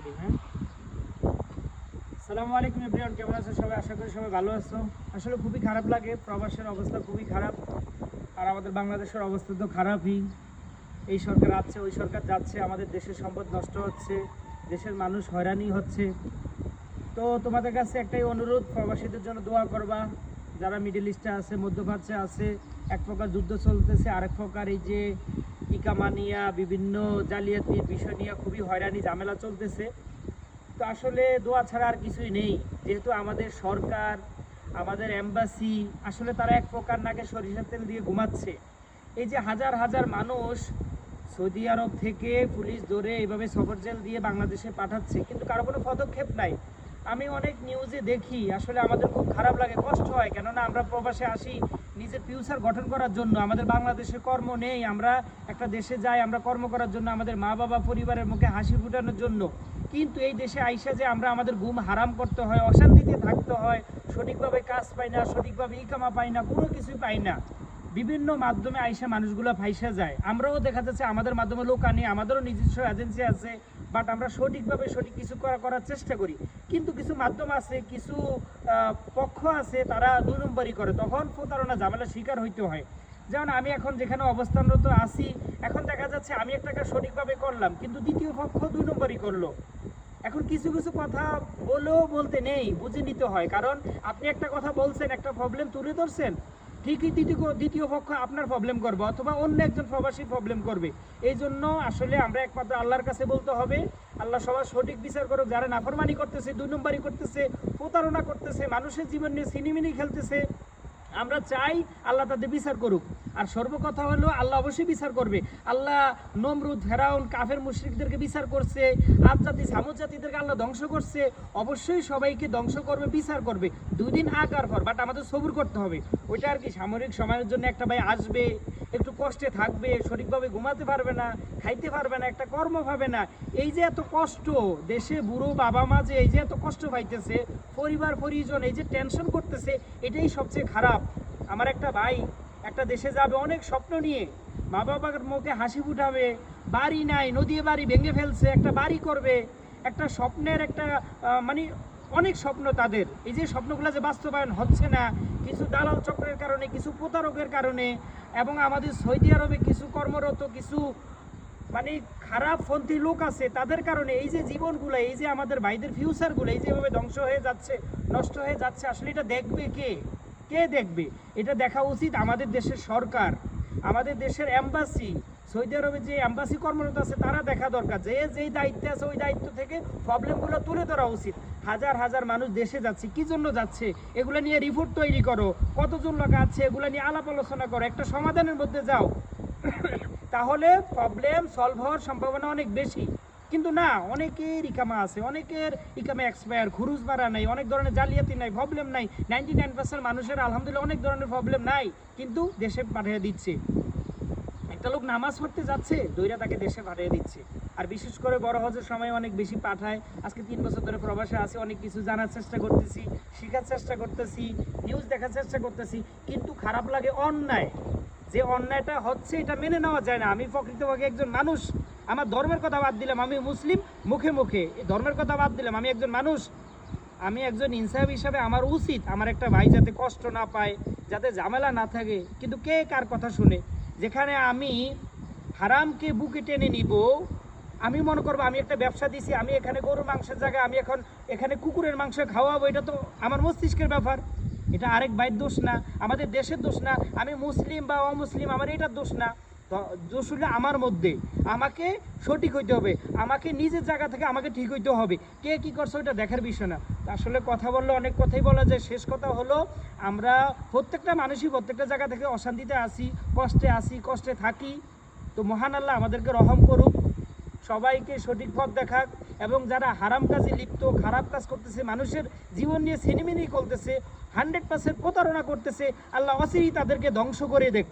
Ready. হ্যাঁ, আসসালামু আলাইকুম এভরিওয়ান, কেমন আছো সবাই? আশা করি সবাই ভালো আছো। আসলে খুবই খারাপ লাগে, প্রবাসের অবস্থা খুবই খারাপ। আর আমাদের বাংলাদেশের অবস্থা তো খারাপই। এই সরকার আসছে, ওই সরকার যাচ্ছে, আমাদের দেশের সম্পদ নষ্ট হচ্ছে, দেশের মানুষ হয়রানি হচ্ছে। তো তোমাদের কাছে একটাই অনুরোধ, প্রবাসীদের জন্য দোয়া করবা। যারা মিডল ইস্টে আছে, মধ্যপ্রাচ্যে আছে, এক প্রকার যুদ্ধ চলতেছে, আরেক প্রকার এই যে ইকামা নিয়ে বিভিন্ন জালিয়াতির বিষয় নিয়ে খুবই হয়রানি ঝামেলা চলতেছে। তো আসলে দোয়া ছাড়া আর কিছুই নেই। যেহেতু আমাদের সরকার, আমাদের এম্বাসি, আসলে তারা এক প্রকার নাকে সরিষার তেল দিয়ে ঘুমাচ্ছে। এই যে হাজার হাজার মানুষ সৌদি আরব থেকে পুলিশ ধরে এইভাবে সফর জেল দিয়ে বাংলাদেশে পাঠাচ্ছে, কিন্তু কারো কোনো পদক্ষেপ নাই। আমি অনেক নিউজে দেখি, আসলে আমাদের খুব খারাপ লাগে, কষ্ট হয়। কেননা আমরা প্রবাসে আসি নিজের ফিউচার গঠন করার জন্য, আমাদের বাংলাদেশে কর্ম নেই, আমরা একটা দেশে যাই আমরা কর্ম করার জন্য, আমাদের মা বাবা পরিবারের মুখে হাসি ফুটানোর জন্য। কিন্তু এই দেশে আইসা যে আমরা আমাদের ঘুম হারাম করতে হয়, অশান্তিতে থাকতে হয়, সঠিকভাবে কাজ পাই না, সঠিকভাবে ইকামা পাই না, কোনো কিছুই পাই না। বিভিন্ন মাধ্যমে আইসা মানুষগুলো ফাইসা যায়। আমরাও দেখা যাচ্ছে আমাদের মাধ্যমে লোক আনি, আমাদেরও নিজস্ব এজেন্সি আছে, বাট আমরা সঠিকভাবে সঠিক কিছু করার চেষ্টা করি। কিন্তু কিছু মাধ্যম আছে, কিছু পক্ষ আছে, তারা দুই নম্বরই করে, তখন প্রতারণা ঝামেলা শিকার হইতে হয়। যেমন আমি এখন যেখানে অবস্থানরত আছি, এখন দেখা যাচ্ছে আমি একটা কাজ সঠিকভাবে করলাম, কিন্তু দ্বিতীয় পক্ষ দুই নম্বরই করলো। এখন কিছু কিছু কথা বলেও বলতে নেই, বুঝে নিতে হয়। কারণ আপনি একটা কথা বলছেন, একটা প্রবলেম তুলে ধরছেন, ঠিকই দ্বিতীয় পক্ষ আপনার প্রবলেম করবে, অথবা অন্য একজন প্রবাসী প্রবলেম করবে। এই জন্য আসলে আমরা একমাত্র আল্লাহর কাছে বলতে হবে, আল্লাহ সবার সঠিক বিচার করুক। যারা নাফরমানি করতেছে, দুই নম্বরই করতেছে, প্রতারণা করতেছে, মানুষের জীবন নিয়ে সিনিমিনি খেলতেছে, আমরা চাই আল্লাহ তাদের বিচার করুক। আর সর্বকথা হলো আল্লাহ অবশ্যই বিচার করবে। আল্লাহ নমরুদ, ফেরাউন, কাফের মুশরিকদেরকে বিচার করছে, আদ জাতি সামুদ জাতিদেরকে আল্লাহ ধ্বংস করছে। অবশ্যই সবাইকে ধ্বংস করবে, বিচার করবে, 2 দিন আগার পর। বাট আমাদের সবুর করতে হবে। ওইটা আর কি, সামরিক সময়ের জন্য একটা ভাই আসবে, একটু কষ্টে থাকবে, সঠিকভাবে ঘুমাতে পারবে না, খাইতে পারবে না, একটা কর্ম পাবে না। এই যে এত কষ্ট, দেশে বুড়ো বাবা মা যে এই যে এত কষ্ট পাইতেছে, পরিবার পরিজন এই যে টেনশন করতেছে, এটাই সবচেয়ে খারাপ। আমার একটা ভাই একটা দেশে যাবে অনেক স্বপ্ন নিয়ে, মা বাবার মুখে হাসি ফুটাবে, বাড়ি নাই, নদী বাড়ি ভেঙে ফেলছে, একটা বাড়ি করবে, একটা স্বপ্নের একটা মানে অনেক স্বপ্ন তাদের। এই যে স্বপ্নগুলো যে বাস্তবায়ন হচ্ছে না, কিছু দালাল চক্রের কারণে, কিছু প্রতারকের কারণে, এবং আমাদের সৌদি আরবে কিছু কর্মরত কিছু মানে খারাপ পন্থী লোক আছে, তাদের কারণে এই যে জীবনগুলো, এই যে আমাদের ভাইদের ফিউচারগুলো এই যেভাবে ধ্বংস হয়ে যাচ্ছে, নষ্ট হয়ে যাচ্ছে, আসলে এটা দেখবে কে? কে দেখবে? এটা দেখা উচিত আমাদের দেশের সরকার, আমাদের দেশের এম্বাসি, সৌদি আরবে যে এম্বাসি কর্মরত আছে, তারা দেখা দরকার যে যেই দায়িত্বে আছে ওই দায়িত্ব থেকে প্রবলেমগুলো তুলে ধরা উচিত। হাজার হাজার মানুষ দেশে যাচ্ছে, কি জন্য যাচ্ছে, এগুলো নিয়ে রিপোর্ট তৈরি করো, কতজন লোক আছে এগুলো নিয়ে আলাপ আলোচনা করো, একটা সমাধানের মধ্যে যাও। তাহলে প্রবলেম সলভ হওয়ার সম্ভাবনা অনেক বেশি। কিন্তু না, অনেকের ইকামা আছে, অনেকের ইকামা এক্সপায়ার, খুরুজ বাড়া নাই, অনেক ধরনের জালিয়াতি নাই, প্রবলেম নাই। 99% মানুষের আলহামদুলিল্লাহ অনেক ধরনের প্রবলেম নাই, কিন্তু দেশে পাঠিয়ে দিচ্ছে। একটা লোক নামাজ পড়তে যাচ্ছে, দইরা তাকে দেশে পাঠিয়ে দিচ্ছে। আর বিশেষ করে বড় হজের সময় অনেক বেশি পাঠায়। আজকে 3 বছর ধরে প্রবাসে আছি, অনেক কিছু জানার চেষ্টা করতেছি, শেখার চেষ্টা করতেছি, নিউজ দেখার চেষ্টা করতেছি, কিন্তু খারাপ লাগে অন্যায়। যে অন্যায়টা হচ্ছে এটা মেনে নেওয়া যায় না। আমি প্রকৃতভাবে একজন মানুষ, আমার ধর্মের কথা বাদ দিলাম, আমি মুসলিম, মুখে মুখে ধর্মের কথা বাদ দিলাম, আমি একজন মানুষ, আমি একজন ইনসাফ হিসাবে আমার উচিত আমার একটা ভাই যাতে কষ্ট না পায়, যাতে ঝামেলা না থাকে। কিন্তু কে কার কথা শুনে? যেখানে আমি হারামকে বুকে টেনে নিব, আমি মনে করবো আমি একটা ব্যবসা দিছি, আমি এখানে গরুর মাংসের জায়গায় আমি এখন এখানে কুকুরের মাংস খাওয়াবো, এটা তো আমার মস্তিষ্কের ব্যাপার। এটা আরেক ভাইয়ের দোষ না, আমাদের দেশের দোষ না, আমি মুসলিম বা অমুসলিম আমার এটার দোষ না। তো দোষ হলে আমার মধ্যে, আমাকে সঠিক হইতে হবে, আমাকে নিজের জায়গা থেকে আমাকে ঠিক হইতে হবে। কে কী করছে ওইটা দেখার বিষয় না। আসলে কথা বললে অনেক কথাই বলা যায়, শেষ কথা হলো আমরা প্রত্যেকটা মানুষই প্রত্যেকটা জায়গা থেকে অশান্তিতে আসি, কষ্টে থাকি। তো মহান আল্লাহ আমাদেরকে রহম করুক, সবাইকে সঠিক পথ দেখাক, এবং যারা হারাম কাজে লিপ্ত, খারাপ কাজ করতেছে, মানুষের জীবন নিয়ে ছিনিমিনি করতেছে, 100% প্রতারণা করতেছে, আল্লাহ অচিরেই তাদেরকে ধ্বংস করে দেখ,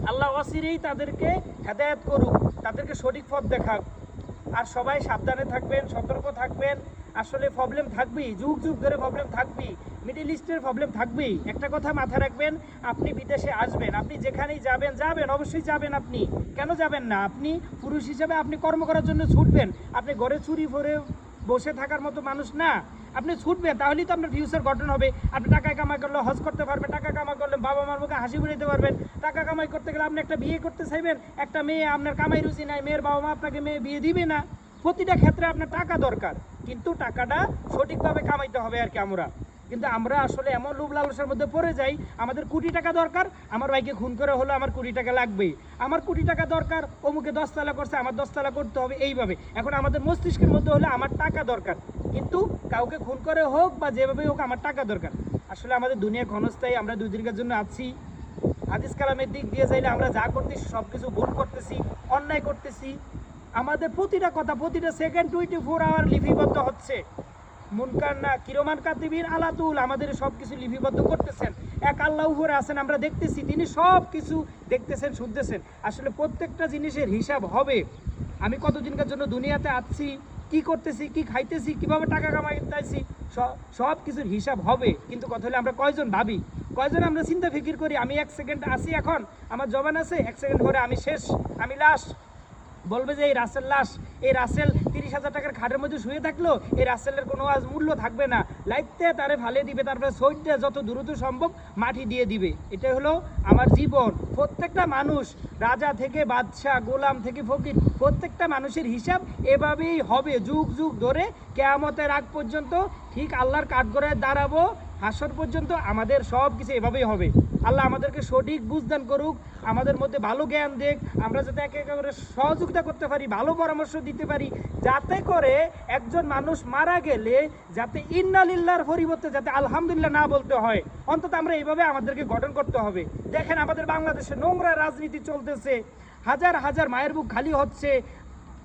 আল্লাহ অচিরেই তাদেরকে হেদায়েত করুক, তাদেরকে সঠিক পথ দেখাক। আর সবাই সাবধানে থাকবেন, সতর্ক থাকবেন। আসলে প্রবলেম থাকবেই, যুগ যুগ ধরে প্রবলেম থাকবেই, মিডল ইস্টের প্রবলেম থাকবেই। একটা কথা মাথায় রাখবেন, আপনি বিদেশে আসবেন, আপনি যেখানেই যাবেন অবশ্যই যাবেন। আপনি কেন যাবেন না? আপনি পুরুষ হিসেবে আপনি কর্ম করার জন্য ছুটবেন, আপনি ঘরে চুরি করে বসে থাকার মতো মানুষ না। আপনি ছুটবেন, তাহলেই তো আপনার ফিউচার গঠন হবে। আপনি টাকা কামাই করলে হজ করতে পারবেন, টাকা কামাই করলে বাবা মার মুখে হাসি বুড়াইতে পারবেন। টাকা কামাই করতে গেলে আপনি একটা বিয়ে করতে চাইবেন, একটা মেয়ে, আপনার কামাই রুচি নাই, মেয়ের বাবা মা আপনাকে মেয়ে বিয়ে দিবে না। প্রতিটা ক্ষেত্রে আপনার টাকা দরকার, কিন্তু টাকাটা সঠিকভাবে কামাইতে হবে আর কি। আমরা আসলে এমন লোভ লালসার মধ্যে পড়ে যাই, আমাদের কোটি টাকা দরকার, আমার ভাইকে খুন করে হলো আমার কোটি টাকা লাগবেই, আমার কোটি টাকা দরকার, অমুকে 10 তলা করছে আমার 10 তলা করতে হবে, এইভাবে। এখন আমাদের মস্তিষ্কের মধ্যে হলো আমার টাকা দরকার, কিন্তু কাউকে খুন করে হোক বা যেভাবে হোক আমার টাকা দরকার। আসলে আমাদের দুনিয়া ক্ষণস্থায়ী, আমরা 2 দিনের জন্য আছি। হাদিস কালামের দিক দিয়ে চাইলে আমরা যা করতেছি সব কিছু ভুল করতেছি, অন্যায় করতেছি। আমাদের প্রতিটা কথা, প্রতিটা সেকেন্ড 24 আওয়ার লিপিবদ্ধ হচ্ছে। মুনকার না কিরমান কাতিবিন আলাতুল, আমাদের সব কিছু লিপিবদ্ধ করতেছেন। এক আল্লাহ উপরে আছেন, আমরা দেখতেছি, তিনি সব কিছু দেখতেছেন, শুনতেছেন। আসলে প্রত্যেকটা জিনিসের হিসাব হবে। আমি কতদিনকার জন্য দুনিয়াতে আছি, কি করতেছি, কি খাইতেছি, কিভাবে টাকা কামাইতেছি, সব কিছুর হিসাব হবে। কিন্তু কথা হলে আমরা কয়জন ভাবি, কয়জন আমরা চিন্তা ফিকির করি। আমি 1 সেকেন্ড আছি, এখন আমার জবান আছে, 1 সেকেন্ড পরে আমি শেষ, আমি লাশ। বলবে যে এই রাসেল লাশ, এই রাসেল 30,000 টাকার খাটের মধ্যে শুয়ে থাকলো, এই রাসেলের কোনো আজ মূল্য থাকবে না, লাইতে তারে ফালে দিবে, তারপরে সইটা যত দ্রুত সম্ভব মাটি দিয়ে দিবে। এটা হলো আমার জীবন। প্রত্যেকটা মানুষ, রাজা থেকে বাদশাহ, গোলাম থেকে ফকির, প্রত্যেকটা মানুষের হিসাব এভাবেই হবে যুগ যুগ ধরে, কিয়ামতের আগ পর্যন্ত, ঠিক আল্লাহর কাঠগড়ায় দাঁড়াবো, হাসর পর্যন্ত আমাদের সব কিছু এভাবেই হবে। আল্লাহ আমাদেরকে সঠিক বুঝদান করুক, আমাদের মধ্যে ভালো জ্ঞান দেখ, আমরা যাতে একে একে করে সহযোগিতা করতে পারি, ভালো পরামর্শ দিতে পারি, যাতে করে একজন মানুষ মারা গেলে যাতে ইন্না লিল্লাহর পরিবর্তে যাতে আলহামদুলিল্লাহ না বলতে হয়। অন্তত আমরা এইভাবে আমাদেরকে গঠন করতে হবে। দেখেন আমাদের বাংলাদেশে নোংরা রাজনীতি চলতেছে, হাজার হাজার মায়ের বুক খালি হচ্ছে,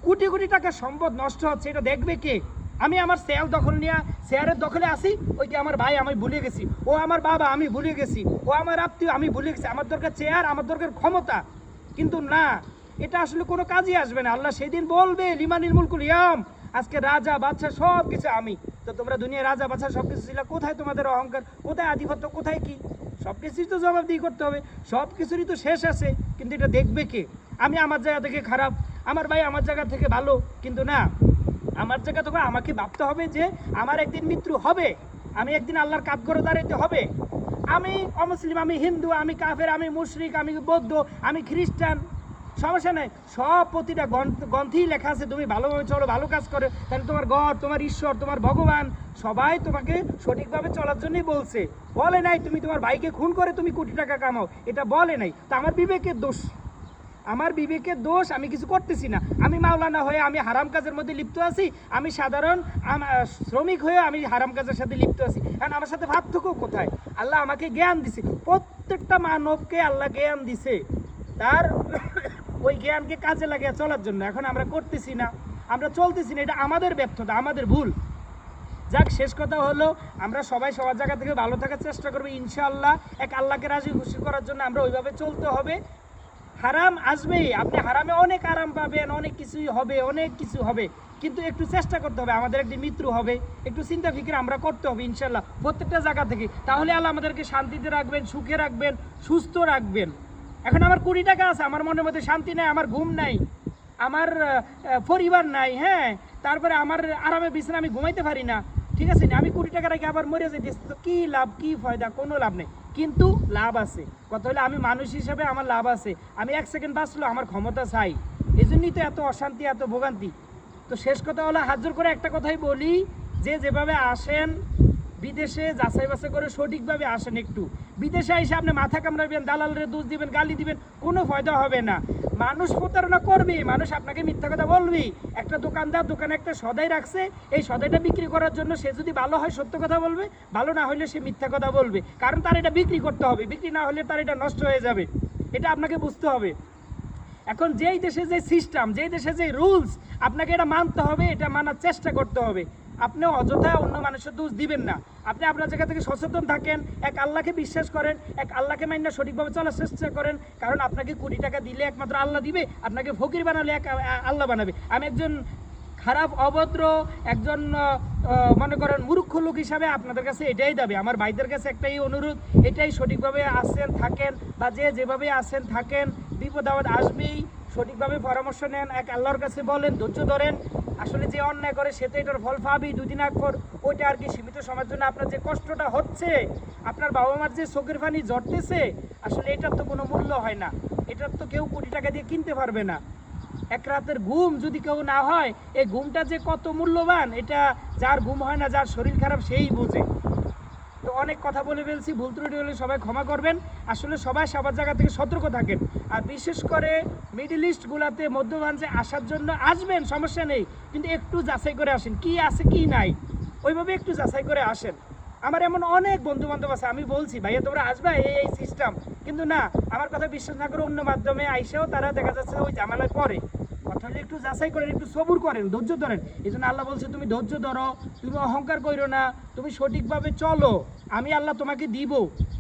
কোটি কোটি টাকার সম্পদ নষ্ট হচ্ছে। এটা দেখবে কে? আমি আমার শেয়ার দখল নিয়ে শেয়ারের দখলে আসি, ওই যে আমার ভাই আমি ভুলে গেছি, ও আমার বাবা আমি ভুলে গেছি, ও আমার আত্মীয় আমি ভুলে গেছি। আমার দরকার চেয়ার, আমার দরকার ক্ষমতা, কিন্তু না, এটা আসলে কোনো কাজই আসবে না। আল্লাহ সেদিন বলবে লিমানিল মুলকুল ইয়াম, আজকে রাজা বাদশা সব কিছু আমি। তো তোমরা দুনিয়ার রাজা বাদশা সব কিছু ছিল, কোথায় তোমাদের অহংকার, কোথায় আধিপত্য, কোথায় কি? সব কিছুই তো জবাবদিহি করতে হবে, সব কিছুরই তো শেষ আছে। কিন্তু এটা দেখবে কে? আমি আমার জায়গা থেকে খারাপ, আমার ভাই আমার জায়গা থেকে ভালো, কিন্তু না, আমার জায়গা থেকে আমাকে ভাবতে হবে যে আমার একদিন মৃত্যু হবে, আমি একদিন আল্লাহর কাঠগড়ে দাঁড়াতে হবে। আমি অমুসলিম, আমি হিন্দু, আমি কাফের, আমি মুশরিক, আমি বৌদ্ধ, আমি খ্রিস্টান, সমস্যা নেই। সব প্রতিটা গ্রন্থেই লেখা আছে তুমি ভালোভাবে চলো, ভালো কাজ করো, তাহলে তোমার গড, তোমার ঈশ্বর, তোমার ভগবান সবাই তোমাকে সঠিকভাবে চলার জন্যই বলছে। বলে নাই তুমি তোমার ভাইকে খুন করে তুমি কোটি টাকা কামাও, এটা বলে নাই। তো আমার বিবেকের দোষ, আমার বিবেকের দোষ, আমি কিছু করতেছি না। আমি মাওলানা হয়ে আমি হারাম কাজের মধ্যে লিপ্ত আছি, আমি সাধারণ শ্রমিক হয়ে আমি হারাম কাজের সাথে লিপ্ত আছি। কারণ আমার সাথে পার্থক্য কোথায়? আল্লাহ আমাকে জ্ঞান দিছে, প্রত্যেকটা মানবকে আল্লাহ জ্ঞান দিছে, তার ওই জ্ঞানকে কাজে লাগিয়ে চলার জন্য। এখন আমরা করতেছি না, আমরা চলতেছি না, এটা আমাদের ব্যর্থতা, আমাদের ভুল। যাক, শেষ কথা হলো আমরা সবাই সবার জায়গা থেকে ভালো থাকার চেষ্টা করবো ইনশাআল্লাহ। এক আল্লাহকে রাজি খুশি করার জন্য আমরা ওইভাবে চলতে হবে। হারাম আসবেই, আপনি হারামে অনেক আরাম পাবেন, অনেক কিছুই হবে, অনেক কিছু হবে, কিন্তু একটু চেষ্টা করতে হবে। আমাদের একটি মৃত্যু হবে, একটু চিন্তা ফিকির আমরা করতে হবে ইনশাল্লাহ, প্রত্যেকটা জায়গা থেকে। তাহলে আল্লাহ আমাদেরকে শান্তিতে রাখবেন, সুখে রাখবেন, সুস্থ রাখবেন। এখন আমার 20 টাকা আছে, আমার মনের মধ্যে শান্তি নাই, আমার ঘুম নাই, আমার পরিবার নাই, হ্যাঁ, তারপরে আমার আরামে বিছানা আমি ঘুমাইতে পারি না, ঠিক আছে, আমি 20 টাকা রেখে আবার মরে যাইতেছি, তো কী লাভ, কী ফায়দা? কোনো লাভ নেই। কিন্তু লাভ আছে, কথা হলে আমি মানুষ হিসেবে আমার লাভ আছে। আমি 1 সেকেন্ড বাঁচলো, আমার ক্ষমতা চাই, এই জন্যই তো এত অশান্তি, এত ভোগান্তি। তো শেষ কথা হলো, হাত জোর করে একটা কথাই বলি, যে যেভাবে আসেন বিদেশে যাচাই বাছাই করে সঠিকভাবে আসেন। একটু বিদেশে এসে আপনি মাথা কামড়াবেন, দালালের দোষ দিবেন, গালি দিবেন, কোনো ফায়দা হবে না। মানুষ প্রতারণা করবে, মানুষ আপনাকে মিথ্যা কথা বলবে। একটা দোকানদার দোকানে একটা সদাই রাখছে, এই সদাইটা বিক্রি করার জন্য সে যদি ভালো হয় সত্য কথা বলবে, ভালো না হলে সে মিথ্যা কথা বলবে, কারণ তার এটা বিক্রি করতে হবে, বিক্রি না হলে তার এটা নষ্ট হয়ে যাবে। এটা আপনাকে বুঝতে হবে। এখন যেই দেশে যে সিস্টেম, যেই দেশে যে রুলস, আপনাকে এটা মানতে হবে, এটা মানার চেষ্টা করতে হবে। আপনি অযথা অন্য মানুষের দোষ দিবেন না, আপনি আপনার জায়গা থেকে সচেতন থাকেন, এক আল্লাহকে বিশ্বাস করেন, এক আল্লাহকে মাইনা সঠিকভাবে চলার চেষ্টা করেন। কারণ আপনাকে 20 টাকা দিলে একমাত্র আল্লাহ দিবে, আপনাকে ফকির বানালে এক আল্লাহ বানাবে। আমি একজন খারাপ অভদ্র, একজন মনে করেন মূর্খ লোক হিসাবে আপনাদের কাছে এটাই দাবি, আমার ভাইদের কাছে একটাই অনুরোধ, এটাই সঠিকভাবে আসেন থাকেন, বা যে যেভাবে আসেন থাকেন, বিপদ আপদ আসবেই, সঠিকভাবে পরামর্শ নেন, এক আল্লাহর কাছে বলেন, ধৈর্য ধরেন, আসলে যে অন্যায় করে সে তো এটার ফল পাবেই 2 দিন আগ পর। ওইটা আর কি সীমিত সময়ের জন্য আপনার যে কষ্টটা হচ্ছে, আপনার বাবা মার যে চোখের পানি ঝরতেছে, আসলে এটার তো কোনো মূল্য হয় না। এটার তো কেউ কোটি টাকা দিয়ে কিনতে পারবে না। এক রাতের ঘুম যদি কেউ না হয়, এই ঘুমটা যে কত মূল্যবান, এটা যার ঘুম হয় না, যার শরীর খারাপ, সেই বোঝে। তো অনেক কথা বলে ফেলছি, ভুল ত্রুটি হলে সবাই ক্ষমা করবেন। আসলে সবাই সবার জায়গা থেকে সতর্ক থাকেন। আর বিশেষ করে মিডল ইস্টগুলোতে, মধ্যপ্রাচ্যে আসার জন্য আসবেন, সমস্যা নেই, কিন্তু একটু যাচাই করে আসেন কি আছে কি নাই, ওইভাবে একটু যাচাই করে আসেন। আমার এমন অনেক বন্ধু বান্ধব আছে, আমি বলছি ভাইয়া তোমরা আসবা, এই সিস্টেম, কিন্তু না, আমার কথা বিশ্বাস না করে অন্য মাধ্যমে আইসেও তারা দেখা যাচ্ছে ওই ঝামেলায় পড়ে। কথা হলে একটু যাচাই করেন, একটু সবুর করেন, ধৈর্য ধরেন। এই জন্য আল্লাহ বলছে তুমি ধৈর্য ধরো, তুমি অহংকার করো না, তুমি সঠিকভাবে চলো, আমি আল্লাহ তোমাকে দিব।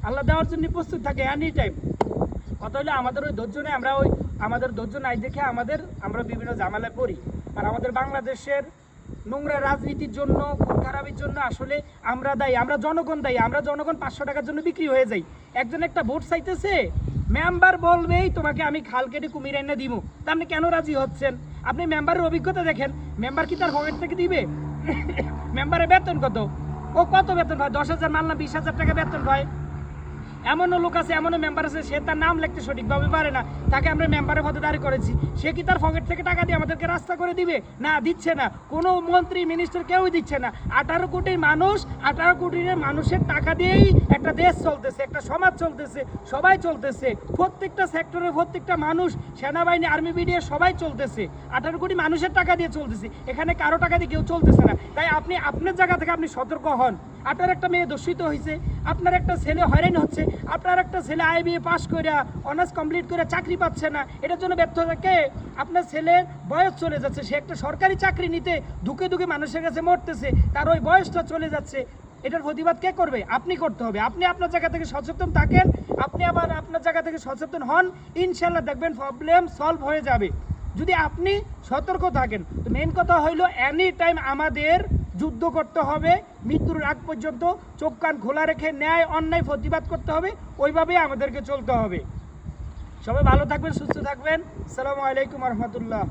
আল্লাহ দেওয়ার জন্য প্রস্তুত থাকে এনি টাইম। কথা হলে আমাদের ওই ধৈর্য নেই, আমরা ওই আমাদের ধৈর্য নাই দেখে আমরা বিভিন্ন ঝামেলায় পড়ি। আর আমাদের বাংলাদেশের নোংরা রাজনীতির জন্য, খুন খারাপির জন্য আসলে আমরা দায়ী, আমরা জনগণ দায়ী। আমরা জনগণ 500 টাকার জন্য বিক্রি হয়ে যাই। একজন একটা ভোট চাইতেছে, মেম্বার বলবেই তোমাকে আমি খাল কেটে কুমির এনে দিব, তা আপনি কেন রাজি হচ্ছেন? আপনি মেম্বারের অভিজ্ঞতা দেখেন, মেম্বার কি তার পকেট থেকে দিবে? মেম্বারের বেতন কত? ও কত বেতন পায়? 10,000 মাল না 20,000 টাকা বেতন পায়। এমনও লোক আছে, এমনও মেম্বার আছে, সে তার নাম লিখতে সঠিকভাবে পারে না, তাকে আমরা মেম্বারের পদে দাঁড়ি করেছি। সে কি তার পকেট থেকে টাকা দিয়ে আমাদেরকে রাস্তা করে দিবে? না, দিচ্ছে না। কোনো মন্ত্রী মিনিস্টার কেউই দিচ্ছে না। 18 কোটির মানুষ, 18 কোটির মানুষের টাকা দিয়েই একটা দেশ চলতেছে, একটা সমাজ চলতেছে, সবাই চলতেছে। প্রত্যেকটা সেক্টরে প্রত্যেকটা মানুষ, সেনাবাহিনী, আর্মি, বিডিএ সবাই চলতেছে। 18 কোটি মানুষের টাকা দিয়ে চলতেছে, এখানে কারো টাকা দিয়ে কেউ চলতেছে না। তাই আপনি আপনার জায়গা থেকে আপনি সতর্ক হন। আপনার একটা মেয়ে দূষিত হয়েছে, আপনার একটা ছেলে হয়রান হচ্ছে, আপনার একটা ছেলে IBA পাস করে অনার্স কমপ্লিট করে চাকরি পাচ্ছে না, এটার জন্য ব্যর্থ থাকে। আপনার ছেলের বয়স চলে যাচ্ছে, সে একটা সরকারি চাকরি নিতে ধুকে ধুকে মানুষের কাছে মরতেছে, তার ওই বয়সটা চলে যাচ্ছে, এটার প্রতিবাদ কে করবে? আপনি করতে হবে। আপনি আপনার জায়গা থেকে সচেতন থাকেন, আপনি আবার আপনার জায়গা থেকে সচেতন হন, ইনশাল্লাহ দেখবেন প্রবলেম সলভ হয়ে যাবে যদি আপনি সতর্ক থাকেন। তো মেন কথা হইল এনি টাইম আমাদের যুদ্ধ করতে হবে, মৃত্যুর আগ পর্যন্ত চোখ কান খোলা রেখে ন্যায় অন্যায় প্রতিবাদ করতে হবে, ওইভাবেই আমাদেরকে চলতে হবে। সবাই ভালো থাকবেন, সুস্থ থাকবেন। আসসালামু আলাইকুম রহমতুল্লাহ।